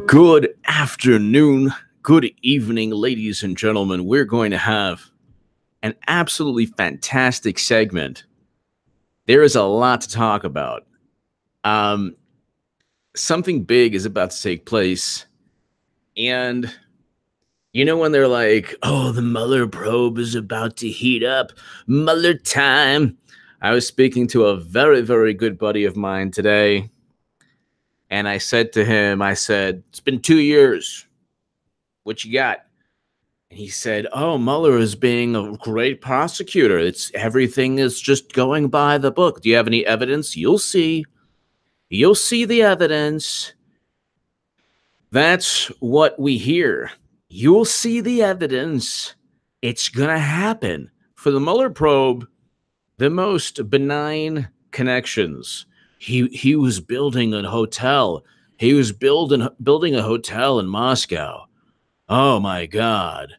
Good afternoon, good evening, ladies and gentlemen. We're going to have an absolutely fantastic segment. There is a lot to talk about. Something big is about to take place. And you know when they're like, oh, the Mueller probe is about to heat up. Mueller time. I was speaking to a very, very good buddy of mine today. And I said to him, it's been 2 years. What you got? And he said, oh, Mueller is being a great prosecutor. Everything is just going by the book. Do you have any evidence? You'll see. You'll see the evidence. That's what we hear. You'll see the evidence. It's going to happen. For the Mueller probe, the most benign connections. He was building a hotel. He was building a hotel in Moscow. Oh my God.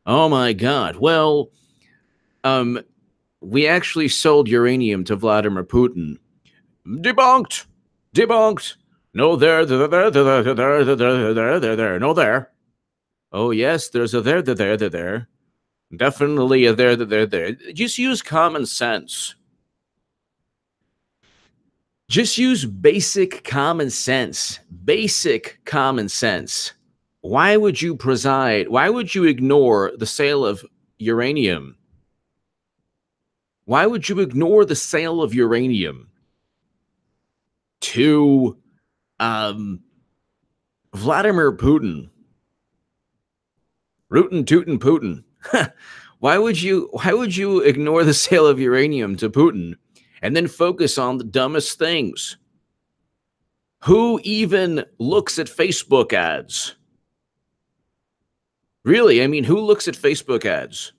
Oh my God. Well, we actually sold uranium to Vladimir Putin. Debunked. No there. No there. Oh yes, there's a there. Definitely a there. Just use common sense. Just use basic common sense. Basic common sense. Why would you ignore the sale of uranium? Why would you ignore the sale of uranium to Vladimir Putin? Rootin' tootin' Putin. Why would you ignore the sale of uranium to Putin and then focus on the dumbest things? Who even looks at Facebook ads? Really, I mean, who looks at Facebook ads?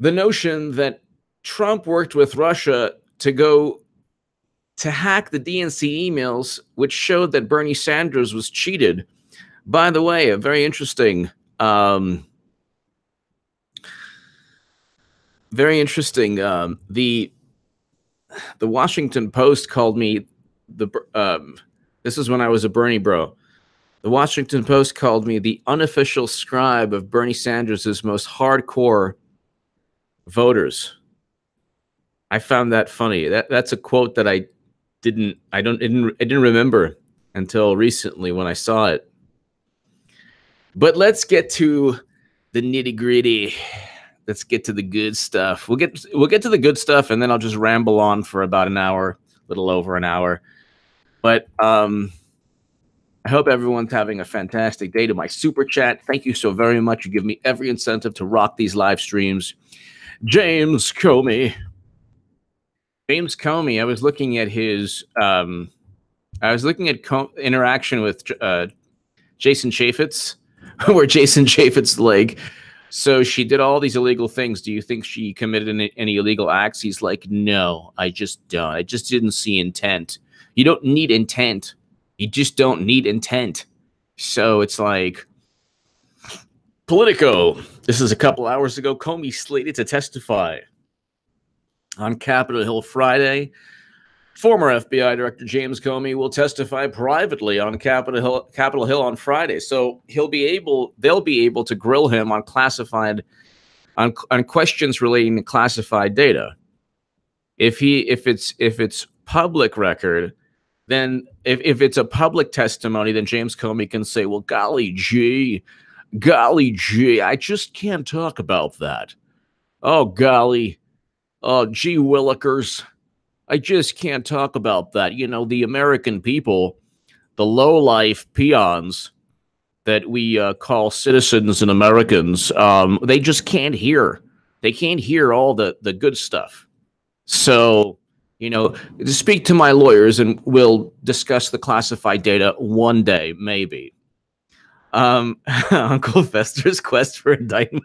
The notion that Trump worked with Russia to hack the DNC emails, which showed that Bernie Sanders was cheated. By the way, a very interesting, the Washington Post called me this is when I was a Bernie bro. The Washington Post called me the unofficial scribe of Bernie Sanders' most hardcore voters. I found that funny. That's a quote that I didn't remember until recently when I saw it. But let's get to the nitty-gritty. Let's get to the good stuff. We'll get to the good stuff, and then I'll just ramble on for about an hour, a little over an hour. But I hope everyone's having a fantastic day. To my super chat, thank you so very much. You give me every incentive to rock these live streams. James Comey. I was looking at his interaction with Jason Chaffetz, where Jason Chaffetz like, so she did all these illegal things. Do you think she committed any illegal acts? He's like, no, I just don't. I just didn't see intent. You don't need intent. You just don't need intent. So it's like, Politico. This is a couple hours ago. Comey slated to testify on Capitol Hill Friday. Former FBI Director James Comey will testify privately on Capitol Hill on Friday. So they'll be able to grill him on questions relating to classified data. If it's public record, then if it's a public testimony, then James Comey can say, well, golly gee, I just can't talk about that. Oh, golly. Oh, gee willikers. I just can't talk about that. You know, the American people, the low-life peons that we call citizens and Americans, they just can't hear. They can't hear all the good stuff. So, you know, speak to my lawyers and we'll discuss the classified data one day, maybe. Uncle Fester's quest for indictment.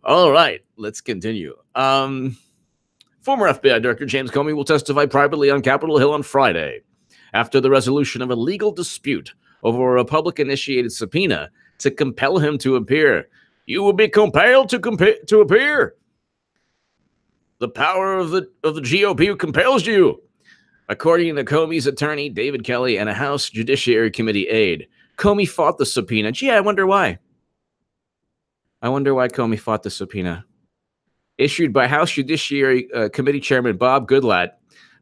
All right, let's continue. Former FBI Director James Comey will testify privately on Capitol Hill on Friday after the resolution of a legal dispute over a Republican-initiated subpoena to compel him to appear. You will be compelled to appear. The power of the GOP compels you. According to Comey's attorney, David Kelly, and a House Judiciary Committee aide, Comey fought the subpoena. Gee, I wonder why. I wonder why Comey fought the subpoena. Issued by House Judiciary Committee Chairman Bob Goodlatte,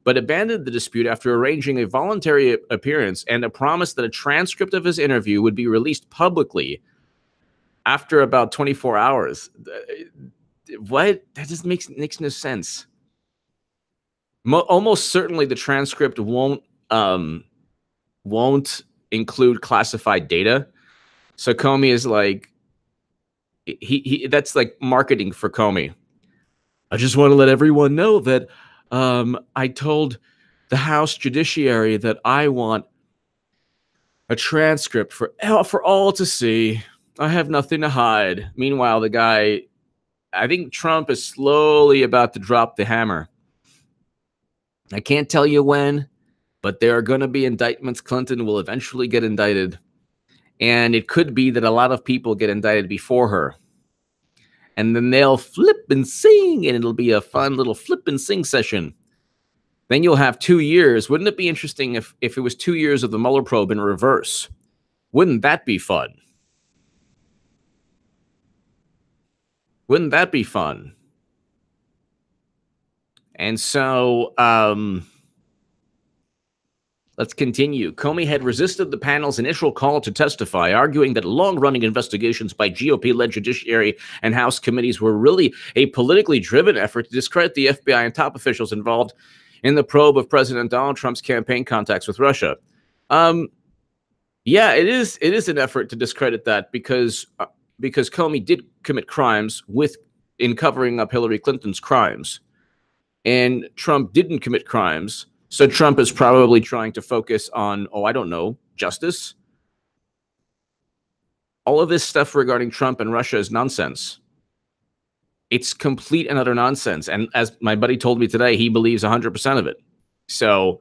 but abandoned the dispute after arranging a voluntary appearance and a promise that a transcript of his interview would be released publicly after about 24 hours. What? That just makes no sense. Almost certainly the transcript won't include classified data. So Comey is like, that's like marketing for Comey. I just want to let everyone know that I told the House Judiciary that I want a transcript for all to see. I have nothing to hide. Meanwhile, the guy, I think Trump is slowly about to drop the hammer. I can't tell you when, but there are going to be indictments. Clinton will eventually get indicted. And it could be that a lot of people get indicted before her. And then they'll flip and sing, and it'll be a fun little flip and sing session. Then you'll have 2 years. Wouldn't it be interesting if it was 2 years of the Mueller probe in reverse? Wouldn't that be fun? Wouldn't that be fun? And so let's continue. Comey had resisted the panel's initial call to testify, arguing that long-running investigations by GOP-led judiciary and House committees were really a politically driven effort to discredit the FBI and top officials involved in the probe of President Donald Trump's campaign contacts with Russia. Yeah, it is an effort to discredit that because Comey did commit crimes in covering up Hillary Clinton's crimes, and Trump didn't commit crimes. So Trump is probably trying to focus on, I don't know, justice. All of this stuff regarding Trump and Russia is nonsense. It's complete and utter nonsense. And as my buddy told me today, he believes 100% of it. So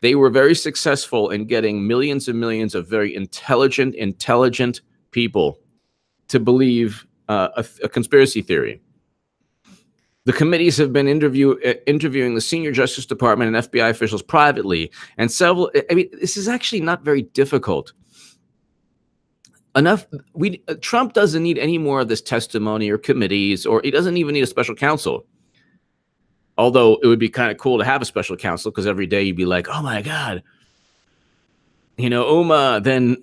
they were very successful in getting millions and millions of very intelligent people to believe a conspiracy theory. The committees have been interviewing the senior Justice Department and FBI officials privately, and several. I mean, this is actually not very difficult. Trump doesn't need any more of this testimony or committees, or he doesn't even need a special counsel. Although it would be kind of cool to have a special counsel, because every day you'd be like, oh my God, Uma, then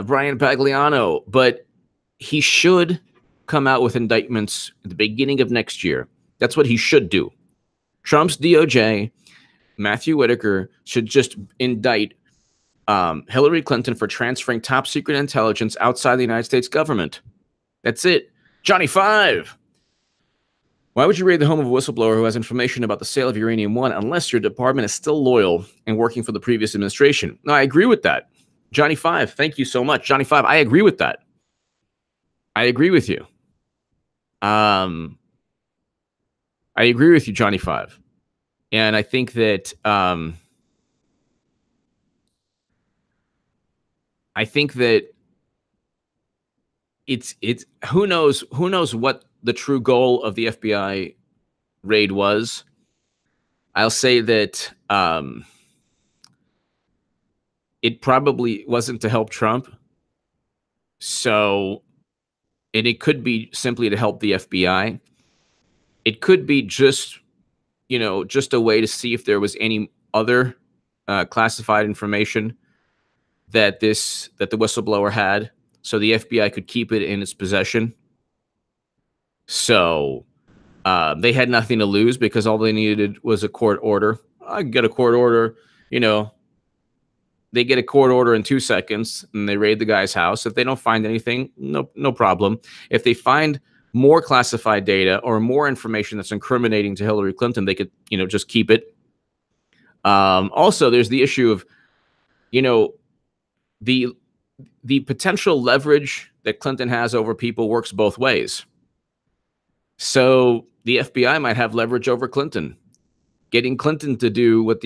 Brian Pagliano. But he should come out with indictments at the beginning of next year. That's what he should do. Trump's DOJ, Matthew Whitaker, should just indict Hillary Clinton for transferring top secret intelligence outside the United States government. That's it. Johnny 5. Why would you raid the home of a whistleblower who has information about the sale of Uranium One unless your department is still loyal and working for the previous administration? No, I agree with that. Johnny 5, thank you so much. Johnny 5, I agree with that. I agree with you. I agree with you, Johnny 5. And I think that it's who knows what the true goal of the FBI raid was. I'll say that it probably wasn't to help Trump. So, and it could be simply to help the FBI. It could be just a way to see if there was any other classified information that the whistleblower had, so the FBI could keep it in its possession. So they had nothing to lose because all they needed was a court order. I can get a court order, They get a court order in 2 seconds, and they raid the guy's house. If they don't find anything, no problem. If they find more classified data or more information that's incriminating to Hillary Clinton, they could, just keep it. Also, there's the issue of, the potential leverage that Clinton has over people works both ways. So the FBI might have leverage over Clinton, getting Clinton to do what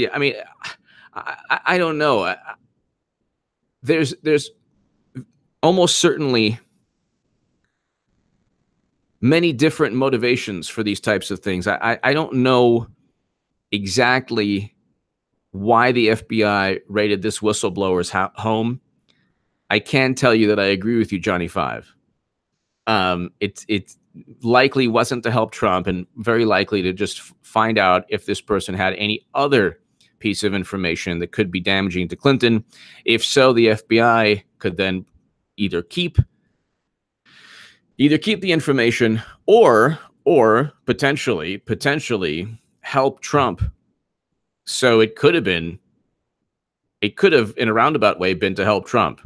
I don't know. There's almost certainly many different motivations for these types of things. I don't know exactly why the FBI raided this whistleblower's home. I can tell you that I agree with you, Johnny Five. It likely wasn't to help Trump, and very likely to just find out if this person had any other piece of information that could be damaging to Clinton. If so, the FBI could then either keep the information or potentially help Trump. So it could have, in a roundabout way, been to help Trump,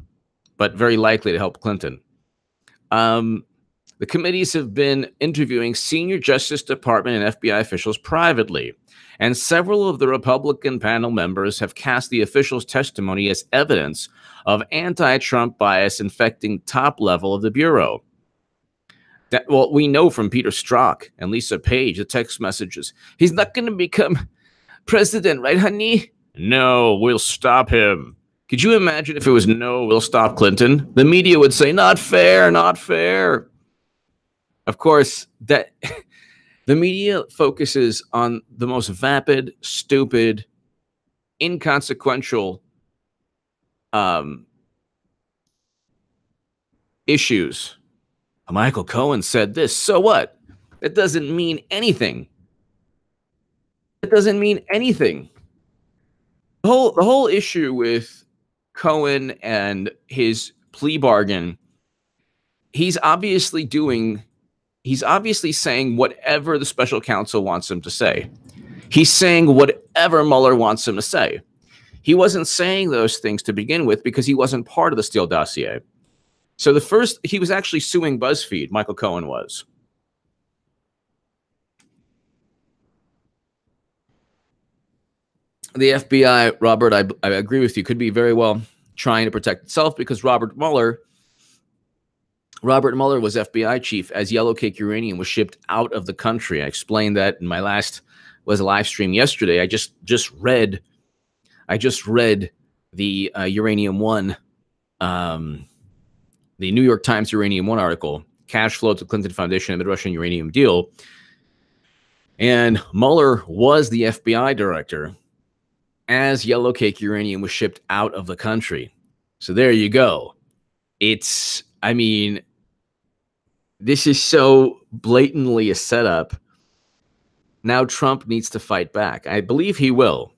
but very likely to help Clinton. The committees have been interviewing senior Justice Department and FBI officials privately, and several of the Republican panel members have cast the officials' testimony as evidence of anti-Trump bias infecting top level of the Bureau. Well, we know from Peter Strzok and Lisa Page, the text messages, he's not going to become president, right, honey? No, we'll stop him. Could you imagine if it was no, we'll stop Clinton? The media would say, not fair, not fair. Of course, that the media focuses on the most vapid, stupid, inconsequential issues. Michael Cohen said this. So what? That doesn't mean anything. It doesn't mean anything. The whole issue with Cohen and his plea bargain, he's obviously saying whatever the special counsel wants him to say. He's saying whatever Mueller wants him to say. He wasn't saying those things to begin with because he wasn't part of the Steele dossier. So he was actually suing BuzzFeed, Michael Cohen was. The FBI, Robert, I agree with you, could be very well trying to protect itself because Robert Mueller was FBI chief as yellowcake uranium was shipped out of the country. I explained that in my last live stream yesterday. I just read the Uranium One, the New York Times Uranium One article, cash flow to Clinton Foundation amid Russian uranium deal. And Mueller was the FBI director as yellowcake uranium was shipped out of the country. So there you go. This is so blatantly a setup. Now Trump needs to fight back. I believe he will.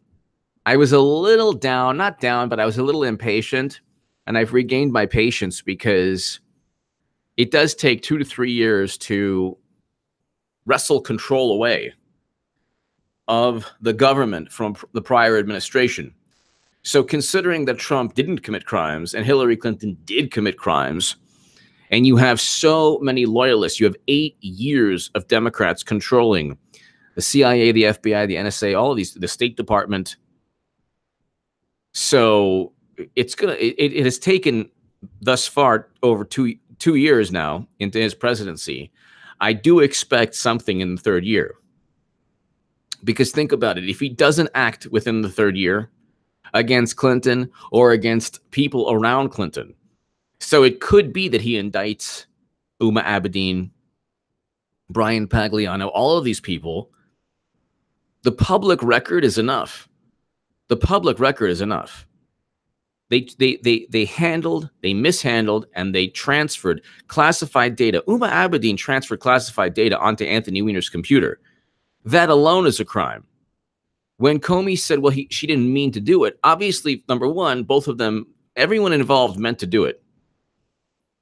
I was a little down, not down, but I was a little impatient, and I've regained my patience because it does take 2 to 3 years to wrestle control away of the government from the prior administration. So considering that Trump didn't commit crimes and Hillary Clinton did commit crimes, and you have so many loyalists, you have 8 years of Democrats controlling the CIA, the FBI, the NSA, all of these, the State Department. So it has taken thus far over two years now into his presidency. I do expect something in the third year. Because think about it, if he doesn't act within the third year against Clinton or against people around Clinton, so it could be that he indicts Huma Abedin, Brian Pagliano, all of these people. The public record is enough. The public record is enough. They mishandled, and they transferred classified data. Huma Abedin transferred classified data onto Anthony Weiner's computer. That alone is a crime. When Comey said, well, she didn't mean to do it, obviously, number one, both of them, everyone involved meant to do it.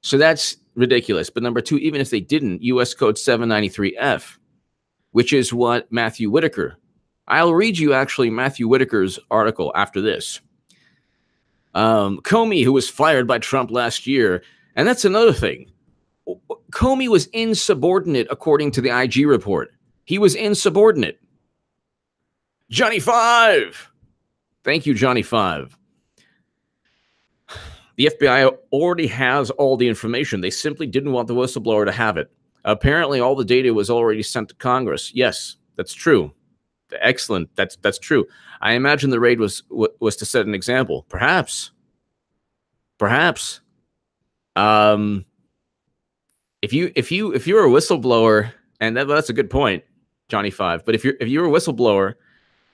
So that's ridiculous. But number two, even if they didn't, U.S. Code 793F, which is what Matthew Whitaker, I'll read you actually Matthew Whitaker's article after this. Comey, who was fired by Trump last year, and that's another thing. Comey was insubordinate according to the IG report. He was insubordinate. Johnny Five. Thank you, Johnny Five. The FBI already has all the information. They simply didn't want the whistleblower to have it. Apparently, all the data was already sent to Congress. Yes, that's true. Excellent. That's true. I imagine the raid was to set an example. Perhaps. if you're a whistleblower, and that's a good point, Johnny Five. But if you're a whistleblower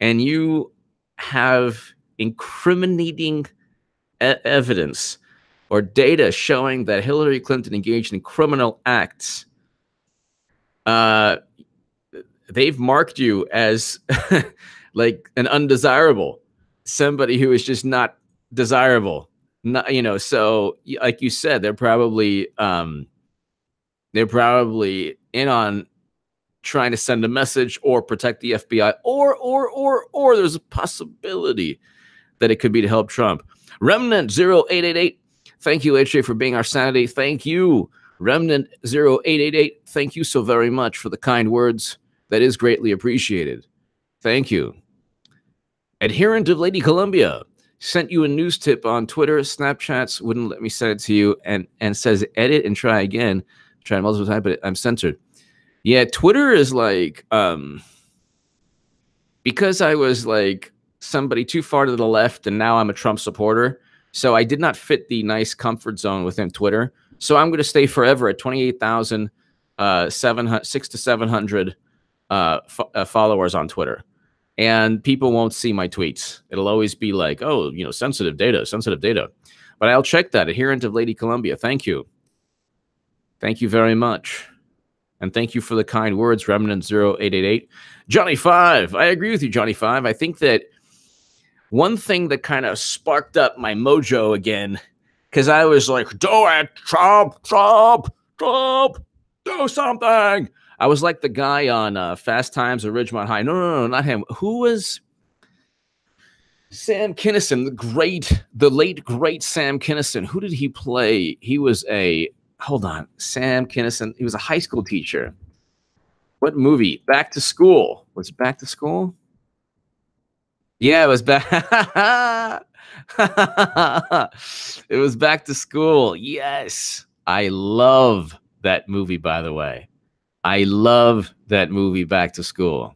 and you have incriminating evidence or data showing that Hillary Clinton engaged in criminal acts, they've marked you as like an undesirable, somebody who is just not desirable. Not, so like you said, they're probably in on trying to send a message or protect the FBI, or there's a possibility that it could be to help Trump. Remnant 0888, thank you, HJ, for being our sanity. Thank you, Remnant 0888. Thank you so very much for the kind words. That is greatly appreciated. Thank you. Adherent of Lady Columbia sent you a news tip on Twitter. Snapchats wouldn't let me send it to you, and says edit and try again. Try multiple times, but I'm censored. Yeah, Twitter is like, because I was like somebody too far to the left, and now I'm a Trump supporter. So I did not fit the nice comfort zone within Twitter. So I'm going to stay forever at 28,000, 600 to 700 followers on Twitter. And people won't see my tweets. It'll always be like, oh, sensitive data. But I'll check that. Adherent of Lady Columbia. Thank you. Thank you very much. And thank you for the kind words, Remnant 0888. Johnny Five. I agree with you, Johnny Five. I think that one thing that kind of sparked up my mojo again, because I was like, do it, Trump, do something. I was like the guy on Fast Times at Ridgemont High. No, not him. Who was Sam Kinison, the late great Sam Kinison? Who did he play? He was Sam Kinison. He was a high school teacher. What movie? Back to School. Was it Back to School? Yeah, it was back. It was Back to School. Yes. I love that movie, by the way. I love that movie, Back to School.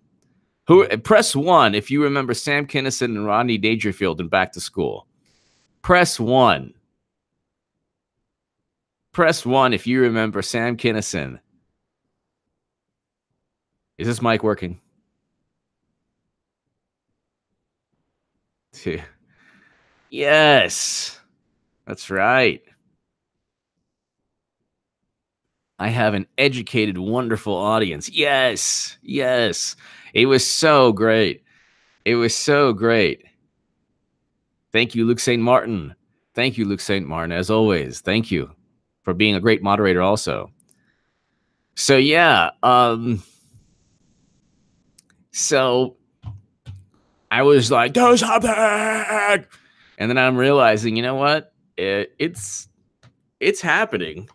Press 1 if you remember Sam Kinison and Rodney Dangerfield in Back to School. Press 1. Press 1 if you remember Sam Kinison. Is this mic working? 2. Yes. That's right. I have an educated, wonderful audience. Yes. It was so great. Thank you, Luke St. Martin. As always. Thank you for being a great moderator also. So, yeah. So I was like, do something. And then I'm realizing, you know what? It's happening.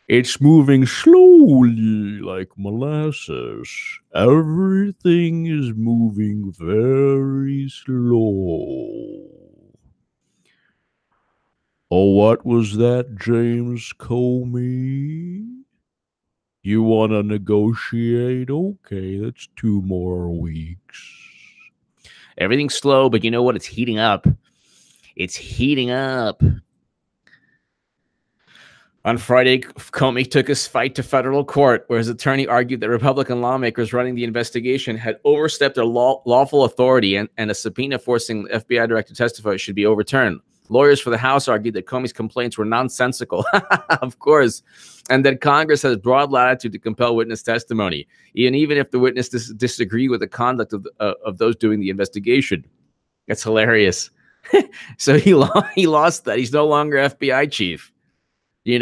It's moving slowly like molasses. Everything is moving very slow. Oh, what was that, James Comey? You want to negotiate? Okay, that's 2 more weeks. Everything's slow, but you know what? It's heating up. On Friday, Comey took his fight to federal court, where his attorney argued that Republican lawmakers running the investigation had overstepped their lawful authority, and a subpoena forcing the FBI director to testify should be overturned. Lawyers for the House argued that Comey's complaints were nonsensical, of course, and that Congress has broad latitude to compel witness testimony, even if the witness disagree with the conduct of those doing the investigation. That's hilarious. So he lost that. He's no longer FBI chief. If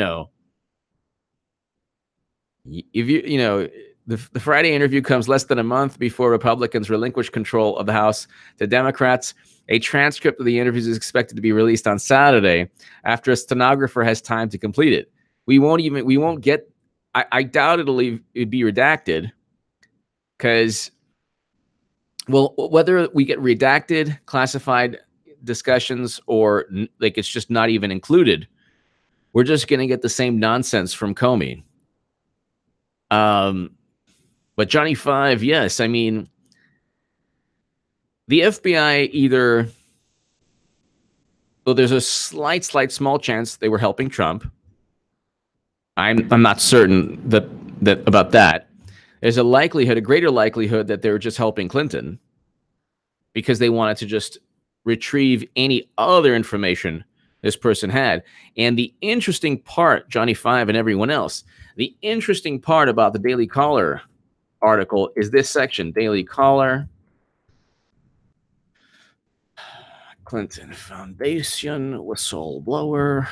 the Friday interview comes less than a month before Republicans relinquish control of the House to Democrats. A transcript of the interviews is expected to be released on Saturday after a stenographer has time to complete it. We won't get, I doubt it'll be redacted, because, well, whether we get redacted, classified discussions, or like it's just not even included, we're just going to get the same nonsense from Comey. But Johnny Five, yes, I mean, the FBI either, well, there's a slight small chance they were helping Trump, I'm not certain that about that. There's a greater likelihood that they were just helping Clinton because they wanted to just retrieve any other information this person had. And the interesting part, Johnny Five and everyone else, the interesting part about the Daily Caller article is this section, Daily Caller, Clinton Foundation, whistleblower.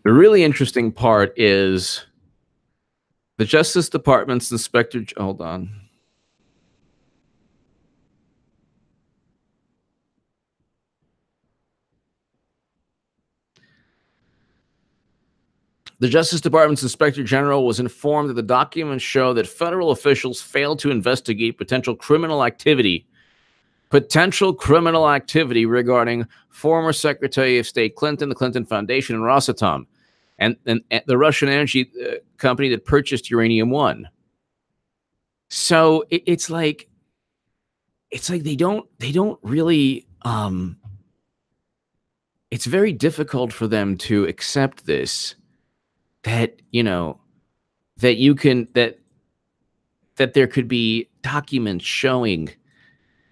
The really interesting part is the Justice Department's inspector. Hold on. The Justice Department's Inspector General was informed that the documents show that federal officials failed to investigate potential criminal activity regarding former Secretary of State Clinton, the Clinton Foundation, and Rosatom, and the Russian energy company that purchased Uranium One. So it's like they don't really. It's very difficult for them to accept this. That that you can that there could be documents showing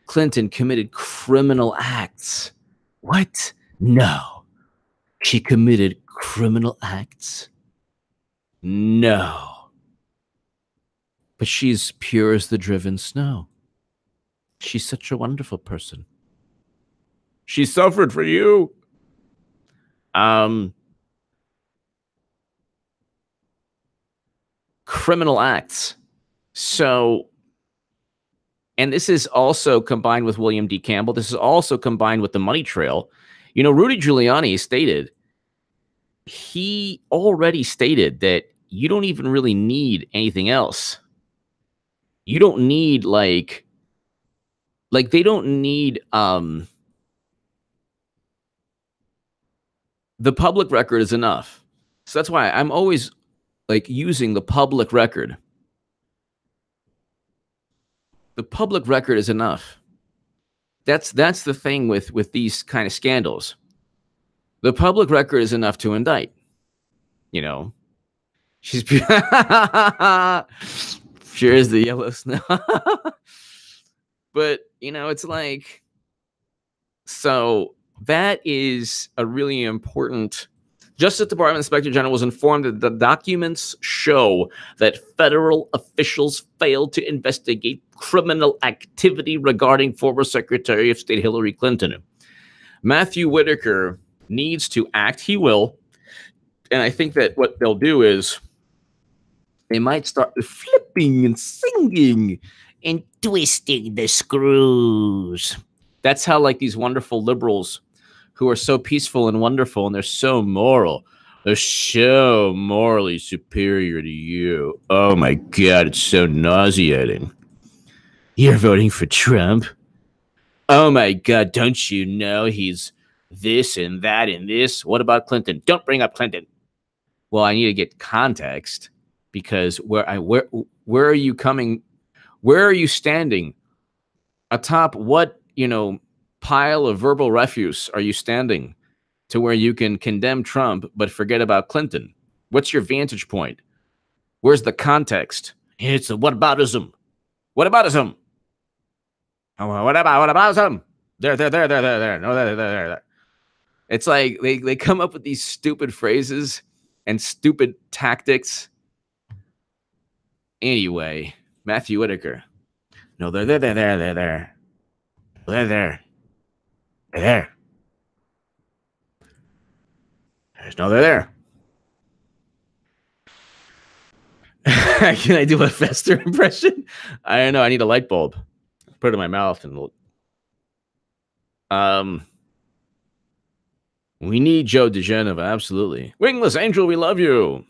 Clinton committed criminal acts. What? No. She committed criminal acts? No. But she's pure as the driven snow. She's such a wonderful person. She suffered for you. Criminal acts. So, and this is also combined with William D. Campbell. This is also combined with the money trail. Rudy Giuliani he already stated that you don't even really need anything else. You don't need like they don't need the public record is enough. So that's why I'm always using the public record. The public record is enough. That's the thing with these kind of scandals. The public record is enough to indict. She's sure is the yellow snow. But it's like, so that is a really important. Justice Department Inspector General was informed that the documents show that federal officials failed to investigate criminal activity regarding former Secretary of State Hillary Clinton. Matthew Whitaker needs to act. He will. And I think that what they'll do is they might start flipping and singing and twisting the screws. That's how these wonderful liberals who are so peaceful and wonderful, and they're so moral. They're so morally superior to you. Oh my God, it's so nauseating. You're voting for Trump? Oh my God, don't you know he's this and that and this? What about Clinton? Don't bring up Clinton. Well, I need to get context because where are you coming? Where are you standing? Atop what, pile of verbal refuse are you standing to where you can condemn Trump but forget about Clinton? What's your vantage point? Where's the context? It's a whataboutism. Whataboutism. Oh, what aboutism? There. No, there. It's like they come up with these stupid phrases and stupid tactics. Anyway, Matthew Whitaker. No, they're there. They're there. There's no there. Can I do a Fester impression? I don't know. I need a light bulb. Put it in my mouth and we need Joe DeGenova. Absolutely. Wingless Angel, we love you.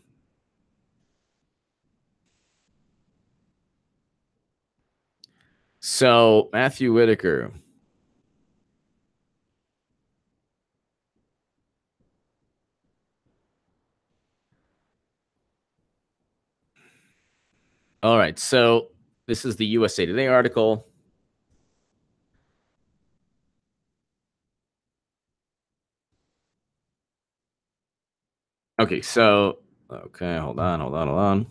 So Matthew Whitaker. All right, so this is the USA Today article. Okay, so hold on.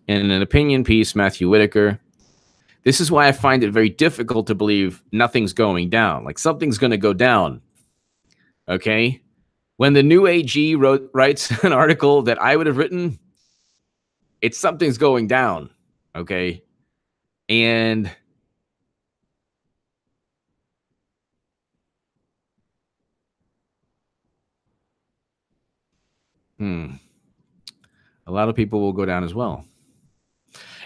In an opinion piece, Matthew Whitaker. This is why I find it very difficult to believe nothing's going down. Like something's going to go down. Okay, when the new AG writes an article that I would have written, it's something's going down. Okay, and a lot of people will go down as well.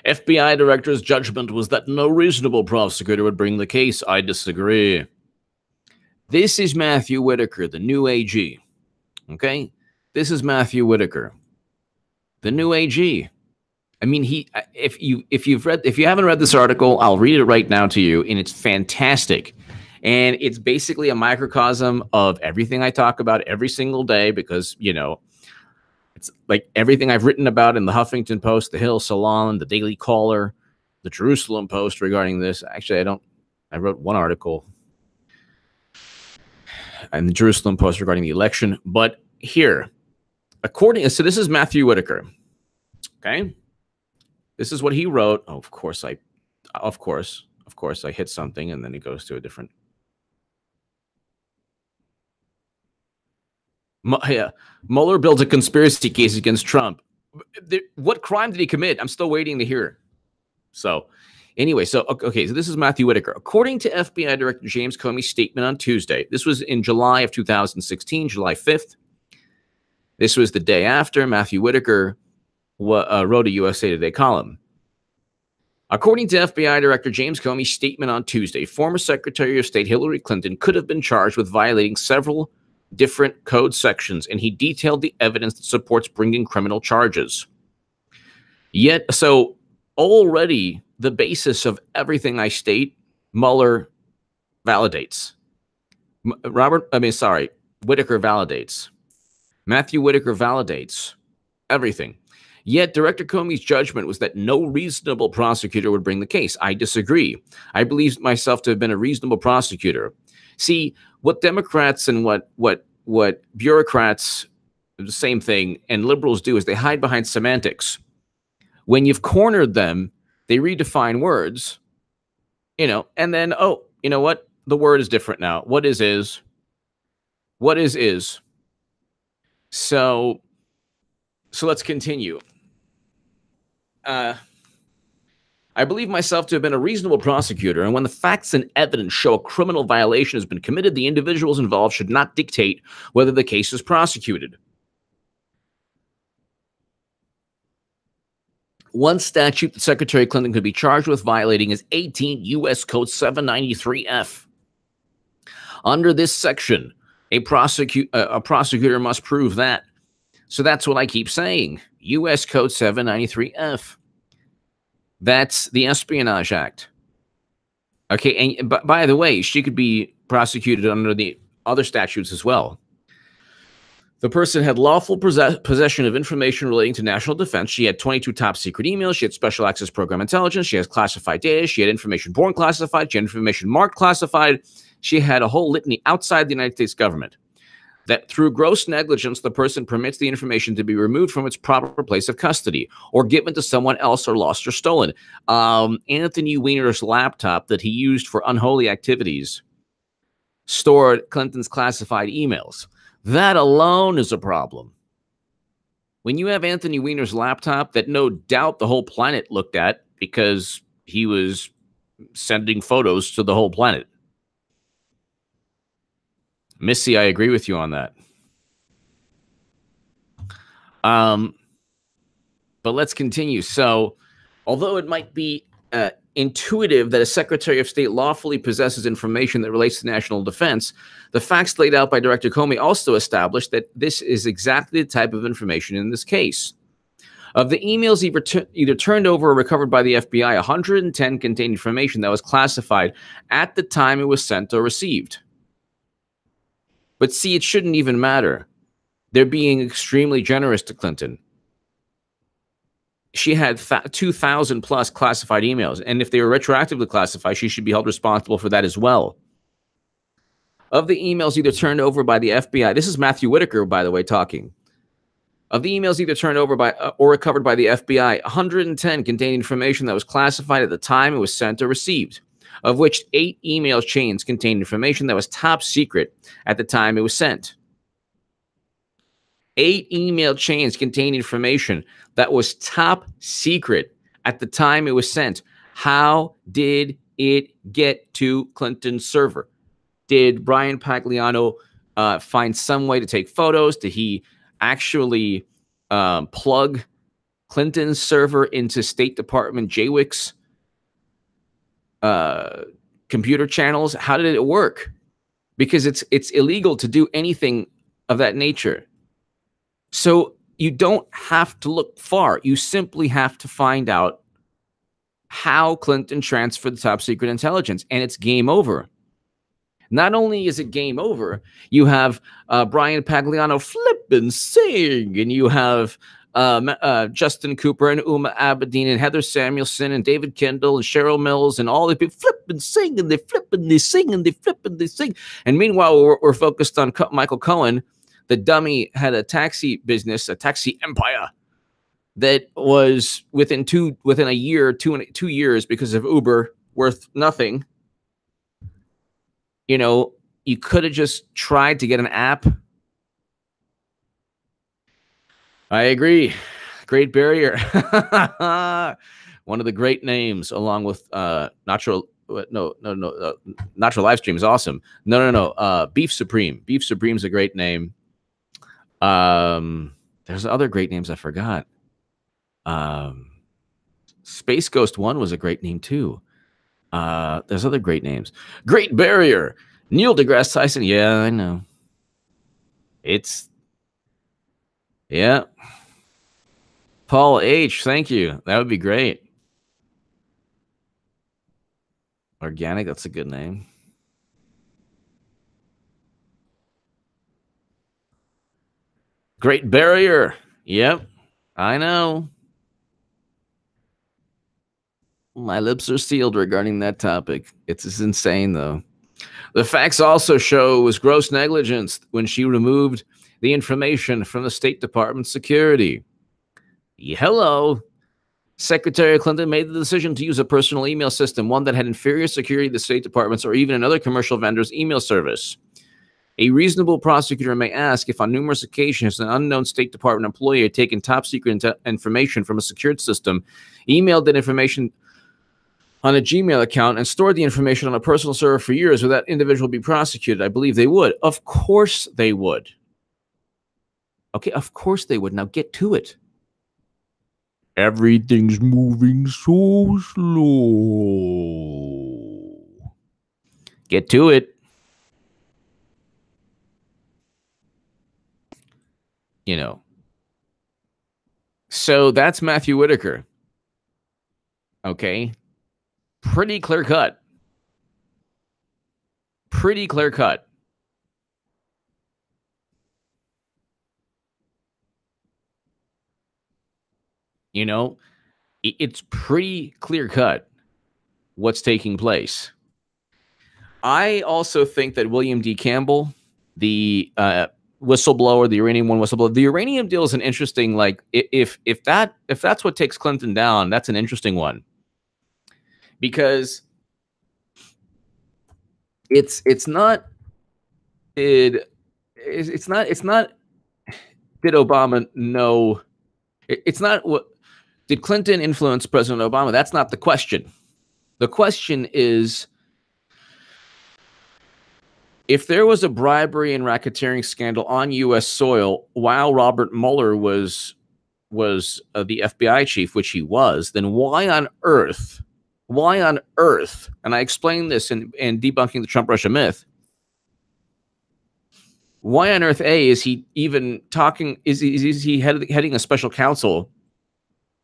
FBI director's judgment was that no reasonable prosecutor would bring the case. I disagree. This is Matthew Whitaker, the new AG. Okay? This is Matthew Whitaker, the new AG. I mean, if you haven't read this article, I'll read it right now to you, and it's fantastic. And it's basically a microcosm of everything I talk about every single day because, you know, it's like everything I've written about in the Huffington Post, the Hill Salon, the Daily Caller, the Jerusalem Post regarding this. Actually, I wrote one article in the Jerusalem Post regarding the election. But here, so this is Matthew Whitaker. Okay. This is what he wrote. Oh, of course, I hit something and then it goes to a different. Mueller builds a conspiracy case against Trump. What crime did he commit? I'm still waiting to hear. So anyway, so this is Matthew Whitaker. According to FBI Director James Comey's statement on Tuesday, this was in July of 2016, July 5th. This was the day after Matthew Whitaker wrote a USA Today column. According to FBI Director James Comey's statement on Tuesday, former Secretary of State Hillary Clinton could have been charged with violating several different code sections, and he detailed the evidence that supports bringing criminal charges. Yet, so already the basis of everything I state, Mueller validates. Whitaker validates. Matthew Whitaker validates everything. Yet Director Comey's judgment was that no reasonable prosecutor would bring the case. I disagree. I believe myself to have been a reasonable prosecutor. See, what Democrats and what bureaucrats, the same thing, and liberals do is they hide behind semantics. When you've cornered them, they redefine words, and then, oh, you know what? The word is different now. What is. What is. So let's continue. I believe myself to have been a reasonable prosecutor, and when the facts and evidence show a criminal violation has been committed, the individuals involved should not dictate whether the case is prosecuted. One statute that Secretary Clinton could be charged with violating is 18 U.S. Code 793F. Under this section, a prosecutor must prove that. So that's what I keep saying. U.S. Code 793F. That's the Espionage Act. Okay, and by the way, she could be prosecuted under the other statutes as well. The person had lawful possession of information relating to national defense. She had 22 top secret emails. She had special access program intelligence. She has classified data. She had information born classified. She had information marked classified. She had a whole litany outside the United States government. That through gross negligence, the person permits the information to be removed from its proper place of custody or given to someone else or lost or stolen. Anthony Weiner's laptop that he used for unholy activities stored Clinton's classified emails. That alone is a problem. When you have Anthony Weiner's laptop that no doubt the whole planet looked at because he was sending photos to the whole planet. Missy, I agree with you on that. But let's continue. So, although it might be intuitive that a Secretary of State lawfully possesses information that relates to national defense, the facts laid out by Director Comey also established that this is exactly the type of information in this case. Of the emails either turned over or recovered by the FBI, 110 contained information that was classified at the time it was sent or received. But see, it shouldn't even matter. They're being extremely generous to Clinton. She had 2,000 plus classified emails. And if they were retroactively classified, she should be held responsible for that as well. Of the emails either turned over by the FBI, this is Matthew Whitaker, by the way, talking. Of the emails either turned over by or recovered by the FBI, 110 contained information that was classified at the time it was sent or received, of which 8 email chains contained information that was top secret at the time it was sent. 8 email chains contained information that was top secret at the time it was sent. How did it get to Clinton's server? Did Brian Pagliano find some way to take photos? Did he actually plug Clinton's server into State Department JWIC's computer channels? How did it work? Because it's illegal to do anything of that nature. So you don't have to look far. You simply have to find out how Clinton transferred the top secret intelligence, and it's game over. Not only is it game over, you have Brian Pagliano flippin' sing, and you have Justin Cooper and Uma Abedin and Heather Samuelson and David Kendall and Cheryl Mills and all the people flippin' sing, and they flippin' they sing, and they flippin' they sing. And meanwhile, we're focused on Michael Cohen. The dummy had a taxi business, a taxi empire that was within a year, 2 years, because of Uber, worth nothing. You know, you could have just tried to get an app. I agree. Great Barrier. One of the great names, along with Natural Livestream is awesome. No. Beef Supreme. Beef Supreme's a great name. There's other great names I forgot. Space Ghost 1 was a great name too. There's other great names. Great Barrier. Neil deGrasse Tyson. Yeah, I know. Yeah. Paul H. Thank you. That would be great. Organic. That's a good name. Great Barrier. Yep. I know. My lips are sealed regarding that topic. It's just insane, though. The facts also show it was gross negligence when she removed the information from the State Department security. Hello. Secretary Clinton made the decision to use a personal email system, one that had inferior security to the State Department's or even another commercial vendor's email service. A reasonable prosecutor may ask if on numerous occasions an unknown State Department employee had taken top secret information from a secured system, emailed that information on a Gmail account, and stored the information on a personal server for years, would that individual be prosecuted? I believe they would. Of course they would. Okay, of course they would. Now get to it. Everything's moving so slow. Get to it. You know. So that's Matthew Whitaker. Okay. Pretty clear cut. Pretty clear cut. You know, it's pretty clear cut what's taking place. I also think that William D. Campbell, the whistleblower, the Uranium One whistleblower, the uranium deal is an interesting, like, if that's what takes Clinton down, that's an interesting one. Because it's not did Obama know? It's not what did Clinton influence President Obama? That's not the question. The question is, if there was a bribery and racketeering scandal on U.S. soil while Robert Mueller was the FBI chief, which he was, then why on earth? And I explained this in Debunking the Trump-Russia Myth. Why on earth, A, is he even talking? Is he heading a special counsel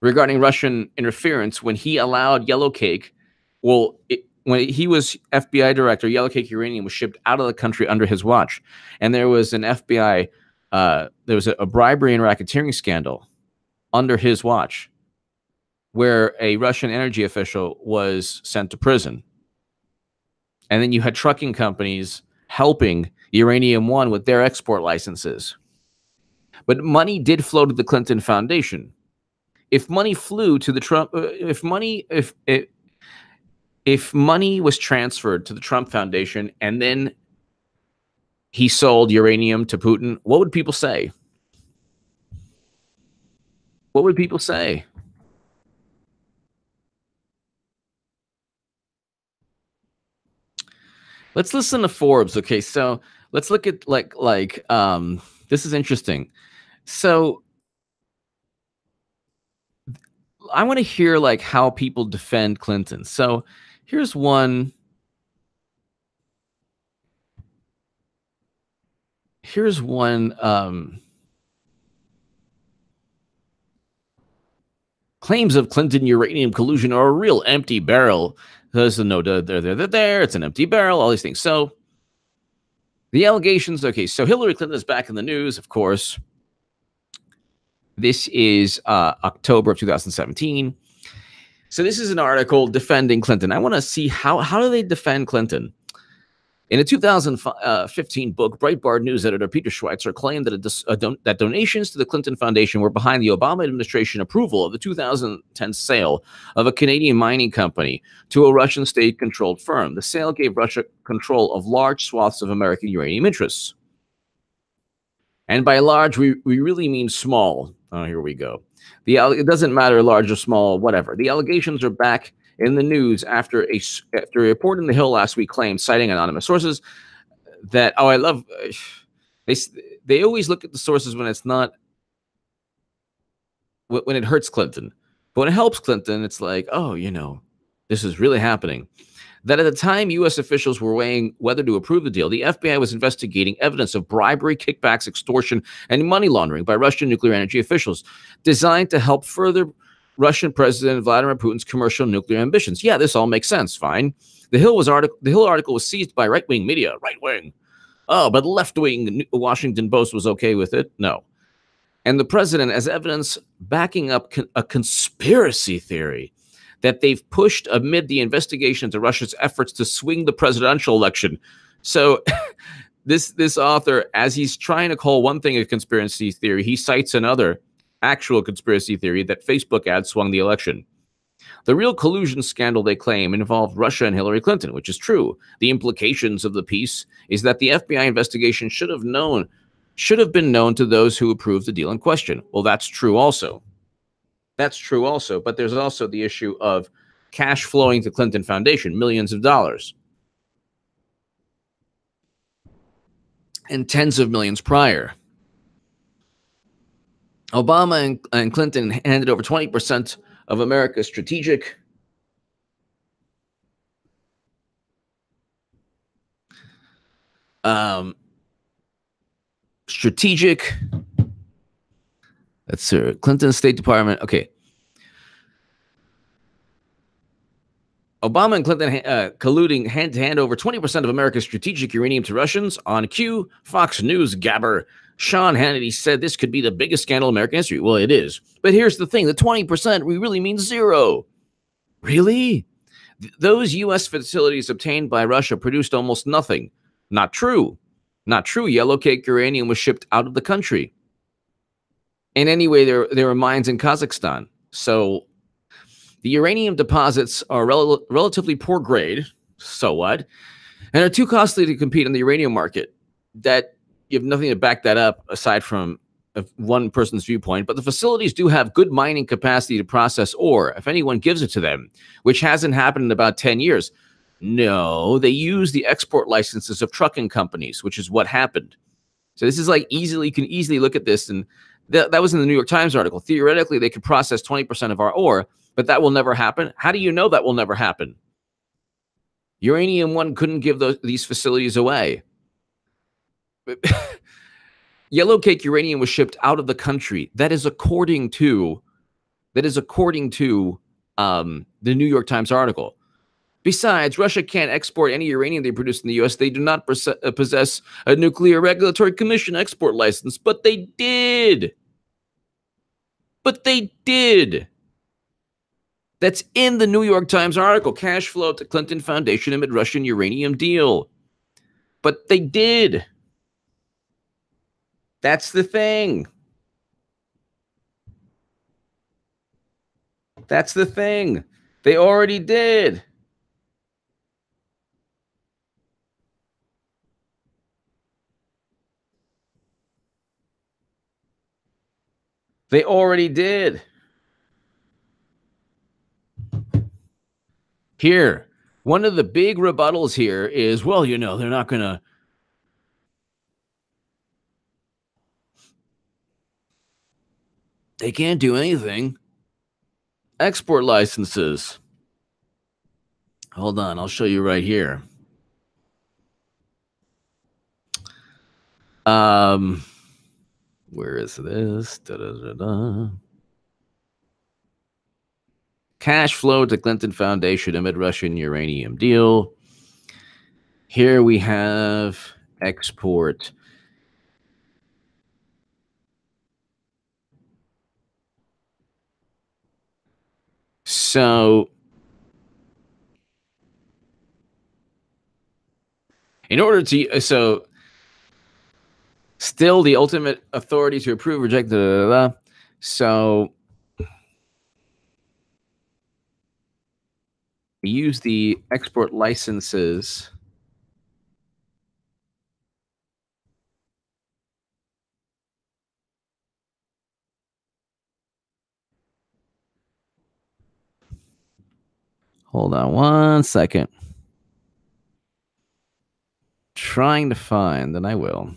regarding Russian interference when he allowed Yellow Cake? Well, when he was FBI director, Yellow Cake uranium was shipped out of the country under his watch, and there was an FBI, there was a bribery and racketeering scandal under his watch, where a Russian energy official was sent to prison. And then you had trucking companies helping Uranium One with their export licenses. But money did flow to the Clinton Foundation. If money flew to the Trump, if money was transferred to the Trump Foundation and then he sold uranium to Putin, what would people say? What would people say? Let's listen to Forbes. Okay, so let's look at this is interesting. So I want to hear like how people defend Clinton. So here's one. Here's one. Claims of Clinton uranium collusion are a real empty barrel. There's no there. It's an empty barrel. All these things. So the allegations. Okay, so Hillary Clinton is back in the news, of course. This is October of 2017. So this is an article defending Clinton. I want to see how do they defend Clinton. In a 2015 book, Breitbart News editor Peter Schweitzer claimed that donations to the Clinton Foundation were behind the Obama administration approval of the 2010 sale of a Canadian mining company to a Russian state-controlled firm. The sale gave Russia control of large swaths of American uranium interests. And by large, we really mean small. Oh, here we go. It doesn't matter large or small, whatever. The allegations are back in the news after a report in The Hill last week claimed, citing anonymous sources, that they always look at the sources when it's not when it hurts Clinton, but when it helps Clinton, it's like, oh, this is really happening. That at the time U.S. officials were weighing whether to approve the deal, the FBI was investigating evidence of bribery, kickbacks, extortion, and money laundering by Russian nuclear energy officials, designed to help further Russian President Vladimir Putin's commercial nuclear ambitions. Yeah, this all makes sense. Fine. The Hill article was seized by right-wing media. Right-wing. Oh, but left-wing Washington Post was okay with it? No. And the president, as evidence backing up a conspiracy theory that they've pushed amid the investigation into Russia's efforts to swing the presidential election. So this author, as he's trying to call one thing a conspiracy theory, he cites another actual conspiracy theory that Facebook ads swung the election. The real collusion scandal, they claim, involved Russia and Hillary Clinton, which is true. The implications of the piece is that the FBI investigation should have been known to those who approved the deal in question. Well, that's true also. That's true also, but there's also the issue of cash flowing to Clinton Foundation, millions of dollars. And tens of millions prior. Obama and Clinton handed over 20% of America's strategic that's Clinton State Department. Okay. Obama and Clinton colluding hand to hand over 20% of America's strategic uranium to Russians. On cue, Fox News gabber Sean Hannity said this could be the biggest scandal in American history. Well, it is. But here's the thing. The 20% we really mean zero. Really? Those U.S. facilities obtained by Russia produced almost nothing. Not true. Not true. Yellowcake uranium was shipped out of the country. And anyway, there were mines in Kazakhstan. So the uranium deposits are relatively poor grade, so what, and are too costly to compete in the uranium market. That you have nothing to back that up aside from one person's viewpoint, but the facilities do have good mining capacity to process ore, if anyone gives it to them, which hasn't happened in about 10 years. No, they use the export licenses of trucking companies, which is what happened. So this is like you can easily look at this, and that was in the New York Times article. Theoretically, they could process 20% of our ore, but that will never happen. How do you know that will never happen? Uranium One couldn't give these facilities away. Yellowcake uranium was shipped out of the country. That is according to the New York Times article. Besides, Russia can't export any uranium they produce in the U.S. They do not possess a Nuclear Regulatory Commission export license, but they did. That's in the New York Times article. Cash flow to Clinton Foundation amid Russian uranium deal. But they did. That's the thing. That's the thing. They already did. They already did. Here, one of the big rebuttals here is, well, you know, they're not going to. They can't do anything. Export licenses. Hold on, I'll show you right here. Where is this? Cash flow to Clinton Foundation amid Russian uranium deal. Here we have export. So, in order to, still the ultimate authority to approve, reject, so we use the export licenses. Hold on one second. Trying to find, and I will.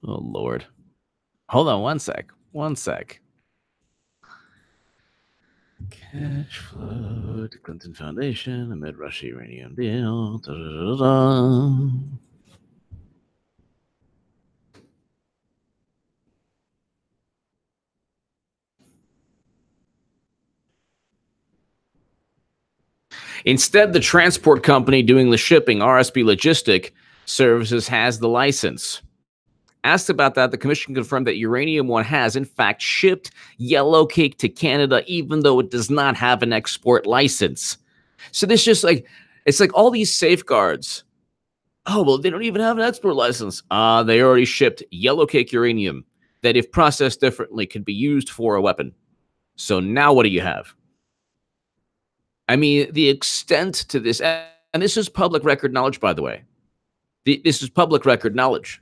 Oh, Lord. Hold on one sec. One sec. Cash flow to Clinton Foundation amid Russia uranium deal. Da, da, da, da. Instead, the transport company doing the shipping, RSB Logistic Services, has the license. Asked about that, the commission confirmed that Uranium One has, in fact, shipped yellow cake to Canada, even though it does not have an export license. So this just like, it's like all these safeguards. Oh, well, they don't even have an export license. They already shipped yellow cake uranium that, if processed differently, could be used for a weapon. So now what do you have? I mean, the extent to this, and this is public record knowledge, by the way. This is public record knowledge.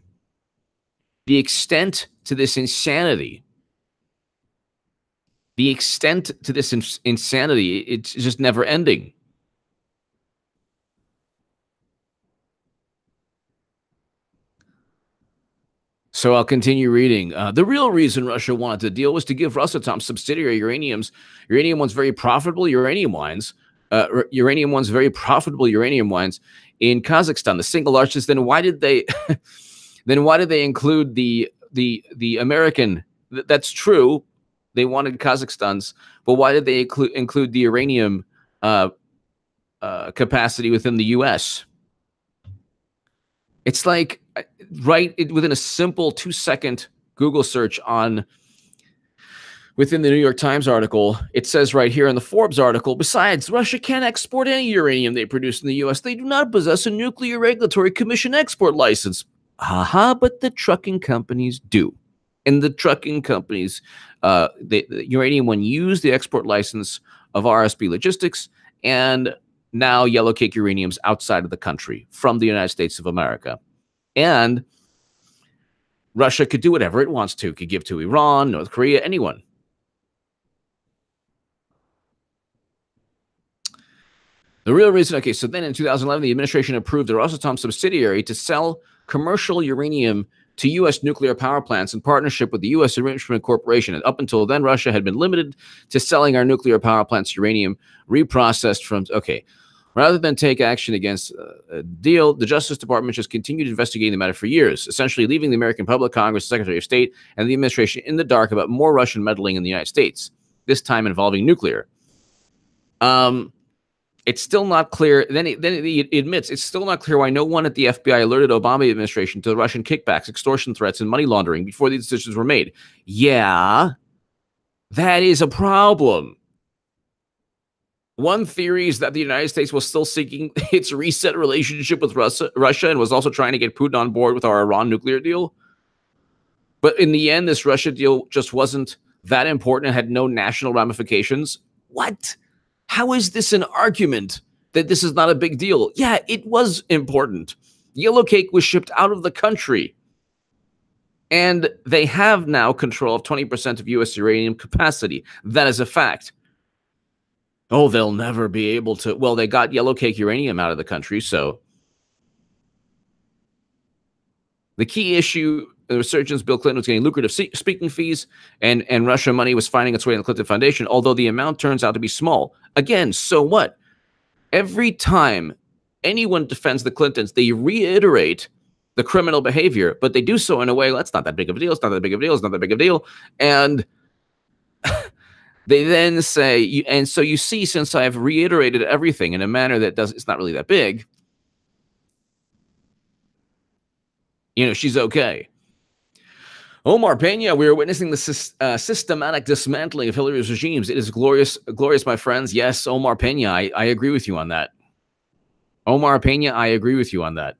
The extent to this insanity, it's just never ending. So I'll continue reading. The real reason Russia wanted to deal was to give Rosatom's subsidiary Uranium One's very profitable uranium mines, Uranium One's very profitable uranium mines in Kazakhstan, the single largest. Then why did they? Then why did they include the American? That's true. They wanted Kazakhstan's, but why did they include the uranium capacity within the U.S.? It's like within a simple 2-second Google search within the New York Times article, it says right here in the Forbes article, besides, Russia can't export any uranium they produce in the U.S. They do not possess a Nuclear Regulatory Commission export license. But the trucking companies do. And the trucking companies, the Uranium One used the export license of RSB Logistics, and now yellow cake uranium's outside of the country from the United States of America. And Russia could do whatever it wants to, could give to Iran, North Korea, anyone. The real reason, okay, so then in 2011, the administration approved the Rosatom subsidiary to sell commercial uranium to U.S. nuclear power plants in partnership with the U.S. Enrichment Corporation. And up until then, Russia had been limited to selling our nuclear power plants uranium reprocessed from, okay. Rather than take action against a deal, the Justice Department just continued investigating the matter for years, essentially leaving the American public, Congress, Secretary of State, and the administration in the dark about more Russian meddling in the United States, this time involving nuclear. It's still not clear. Then he admits it's still not clear why no one at the FBI alerted Obama administration to the Russian kickbacks, extortion threats, and money laundering before these decisions were made. Yeah, that is a problem. One theory is that the United States was still seeking its reset relationship with Russia and was also trying to get Putin on board with our Iran nuclear deal. But in the end, this Russia deal just wasn't that important and had no national ramifications. What? How is this an argument that this is not a big deal? Yeah, it was important. Yellow cake was shipped out of the country. And they have now control of 20% of U.S. uranium capacity. That is a fact. Oh, they'll never be able to. Well, they got yellow cake uranium out of the country, so. The key issue, the resurgence, Bill Clinton was getting lucrative speaking fees, and Russia money was finding its way in the Clinton Foundation, although the amount turns out to be small. Again, so what? Every time anyone defends the Clintons, they reiterate the criminal behavior, but they do so in a way, that's not that big of a deal, it's not that big of a deal, it's not that big of a deal. And they then say, and so you see, since I've reiterated everything in a manner that it's not really that big, she's okay. Omar Pena, we are witnessing the systematic dismantling of Hillary's regimes. It is glorious, my friends. Yes, Omar Pena, I agree with you on that. Omar Pena, I agree with you on that.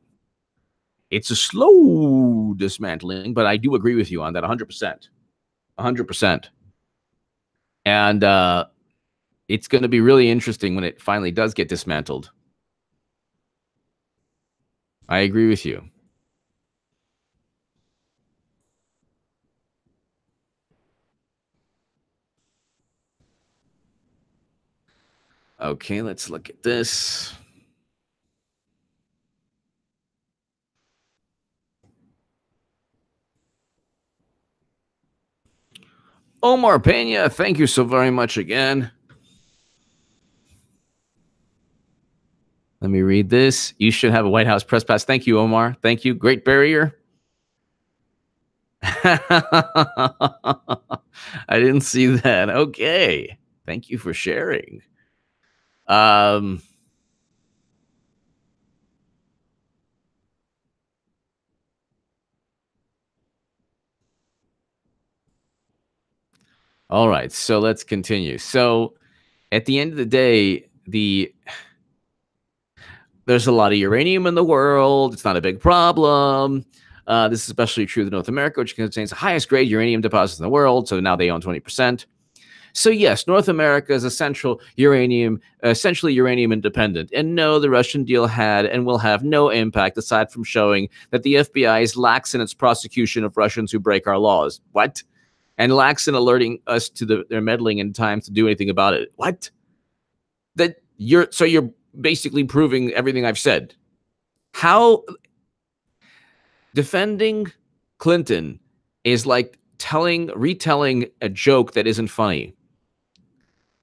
It's a slow dismantling, but I do agree with you on that 100%. 100%. And it's going to be really interesting when it finally does get dismantled. I agree with you. Okay, let's look at this. Omar Pena, thank you so very much again. Let me read this. You should have a White House press pass. Thank you, Omar. Thank you. Great Barrier. I didn't see that. Okay. Thank you for sharing. All right. So let's continue. So at the end of the day, there's a lot of uranium in the world. It's not a big problem. This is especially true of North America, which contains the highest grade uranium deposits in the world. So now they own 20%. So yes, North America is essentially uranium independent. And no, the Russian deal had and will have no impact aside from showing that the FBI is lax in its prosecution of Russians who break our laws. What? And lax in alerting us to their meddling in time to do anything about it. What? You're basically proving everything I've said. How defending Clinton is like retelling a joke that isn't funny.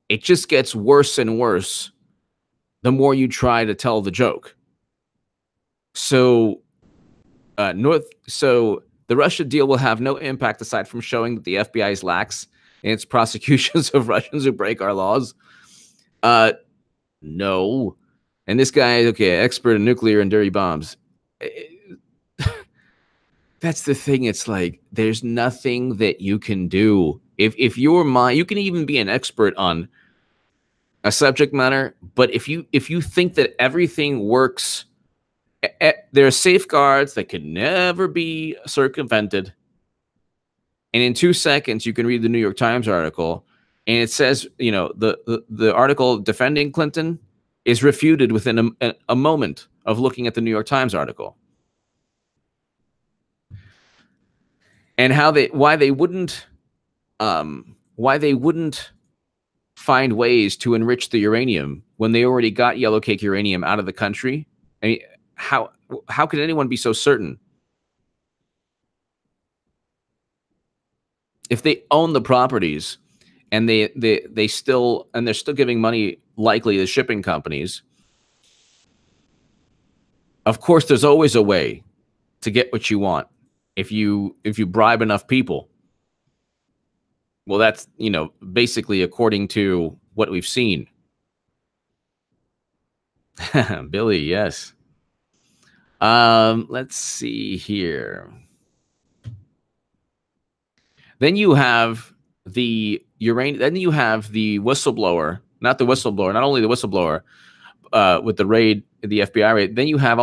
It just gets worse and worse the more you try to tell the joke. So the Russia deal will have no impact aside from showing that the FBI is lax in its prosecutions of Russians who break our laws. No. And this guy, okay, expert in nuclear and dirty bombs. That's the thing. It's like there's nothing that you can do. If you're you can even be an expert on a subject matter, but if you think that everything works, there are safeguards that could never be circumvented. And in 2 seconds, you can read the New York Times article, and it says, the article defending Clinton is refuted within a moment of looking at the New York Times article. And why they wouldn't find ways to enrich the uranium when they already got yellow cake uranium out of the country. I mean, how could anyone be so certain? If they own the properties and they're still giving money likely to shipping companies, of course there's always a way to get what you want if you bribe enough people. Well, that's, basically according to what we've seen. Billy, yes. Let's see here. Then you have the uranium. Then you have the whistleblower not the whistleblower, not only the whistleblower with the raid, the FBI raid. Then you have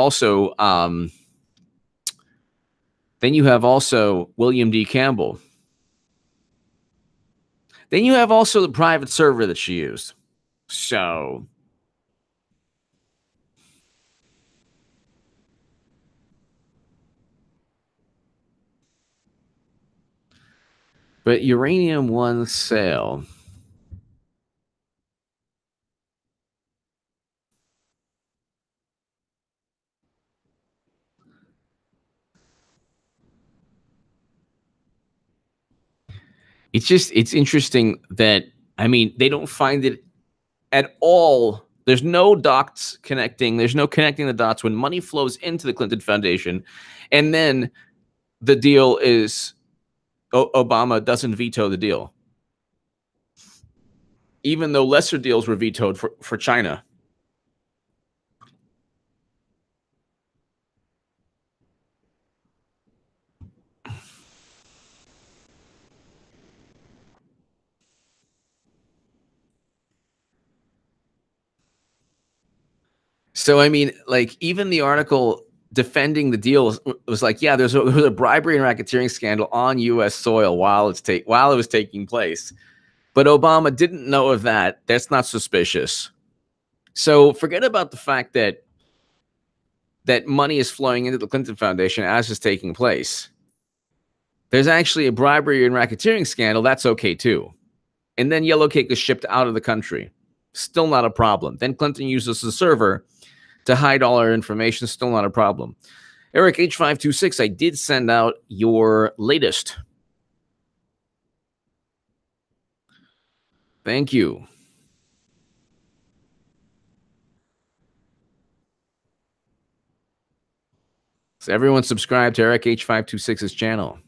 also William D. Campbell. Then you have also the private server that she used. So, but Uranium One sale. It's interesting that, I mean, they don't find it at all. There's no dots connecting. There's no connecting the dots when money flows into the Clinton Foundation, and then the deal is Obama doesn't veto the deal, even though lesser deals were vetoed for China. So, I mean, like, even the article defending the deal was like, yeah, there was a bribery and racketeering scandal on U.S. soil while it was taking place. But Obama didn't know of that. That's not suspicious. So forget about the fact that money is flowing into the Clinton Foundation as is taking place. There's actually a bribery and racketeering scandal. That's okay, too. And then Yellow Cake is shipped out of the country. Still not a problem. Then Clinton uses the server to hide all our information. Still not a problem. Eric H526, I did send out your latest. Thank you. So everyone subscribe to Eric H526's channel.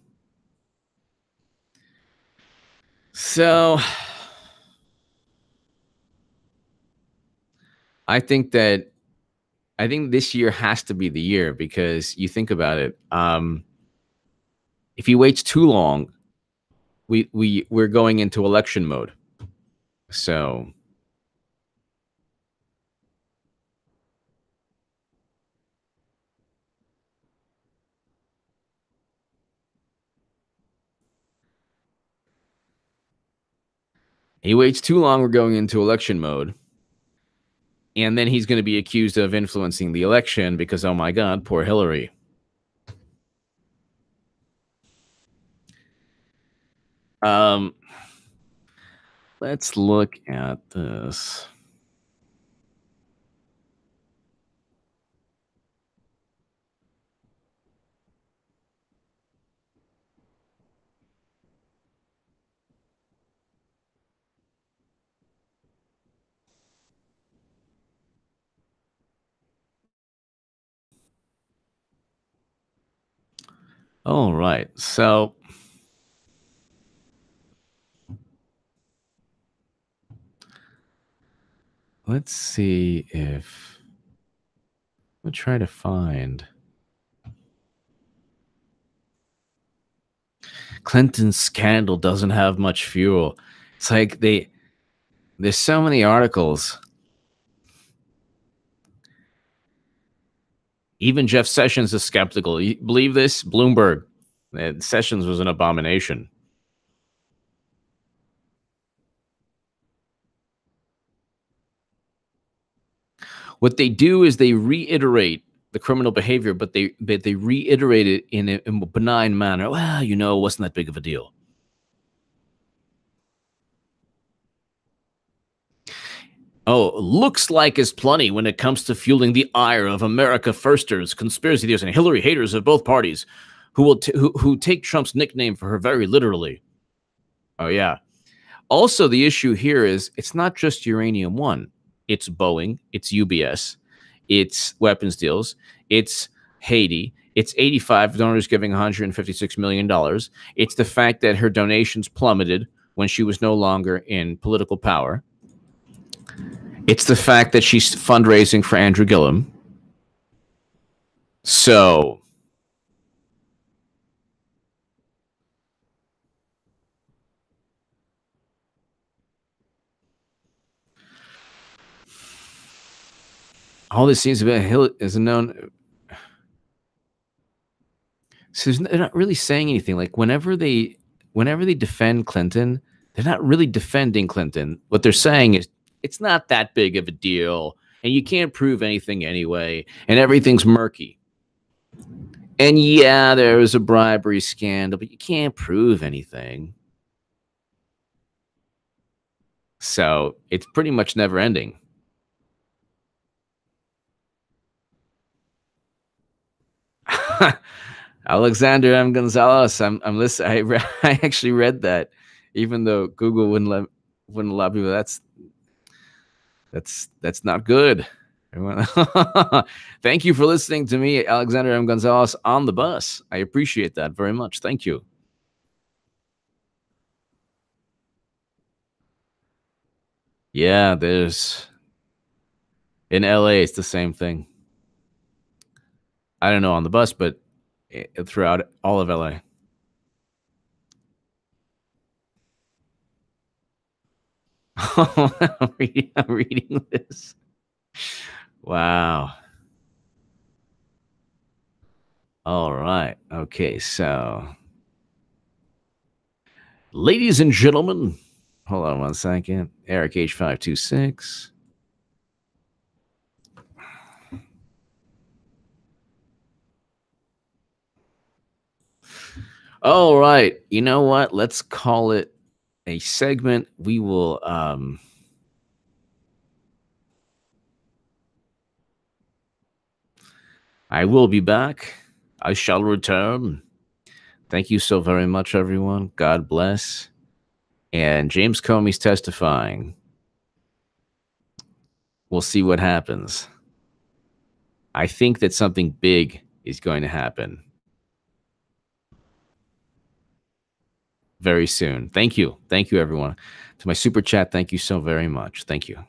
So I think this year has to be the year, because you think about it. If he waits too long, we're going into election mode. So he waits too long, we're going into election mode. And then he's going to be accused of influencing the election because, oh my God, poor Hillary. Let's look at this. All right. So let's see if we'll try to find Clinton's scandal doesn't have much fuel. It's like there's so many articles. Even Jeff Sessions is skeptical. You believe this? Bloomberg. Sessions was an abomination. What they do is they reiterate the criminal behavior, but they reiterate it in a benign manner. Well, it wasn't that big of a deal. Oh, looks like is plenty when it comes to fueling the ire of America firsters, conspiracy theorists, and Hillary haters of both parties, who take Trump's nickname for her very literally. Oh yeah. Also, the issue here is it's not just Uranium One. It's Boeing. It's UBS. It's weapons deals. It's Haiti. It's 85 donors giving $156 million. It's the fact that her donations plummeted when she was no longer in political power. It's the fact that she's fundraising for Andrew Gillum. So All this seems to be is known. So they're not really saying anything. Like whenever they defend Clinton, they're not really defending Clinton. What they're saying is it's not that big of a deal, and you can't prove anything anyway, and everything's murky. And yeah, there was a bribery scandal, but you can't prove anything. So it's pretty much never ending. Alexander M. Gonzalez. I'm listening. I actually read that, even though Google wouldn't allow people. That's not good. Thank you for listening to me, Alexander M. Gonzalez, on the bus. I appreciate that very much. Thank you. Yeah, there's in LA, it's the same thing. I don't know on the bus, but throughout all of LA. I'm reading this. Wow. All right. Okay. So, ladies and gentlemen, hold on one second. Eric H526. All right. You know what? Let's call it a segment. We will I will be back. I shall return. Thank you so very much, everyone. God bless. And James Comey's testifying. We'll see what happens. I think that something big is going to happen very soon. Thank you. Thank you, everyone. To my super chat, thank you so very much. Thank you.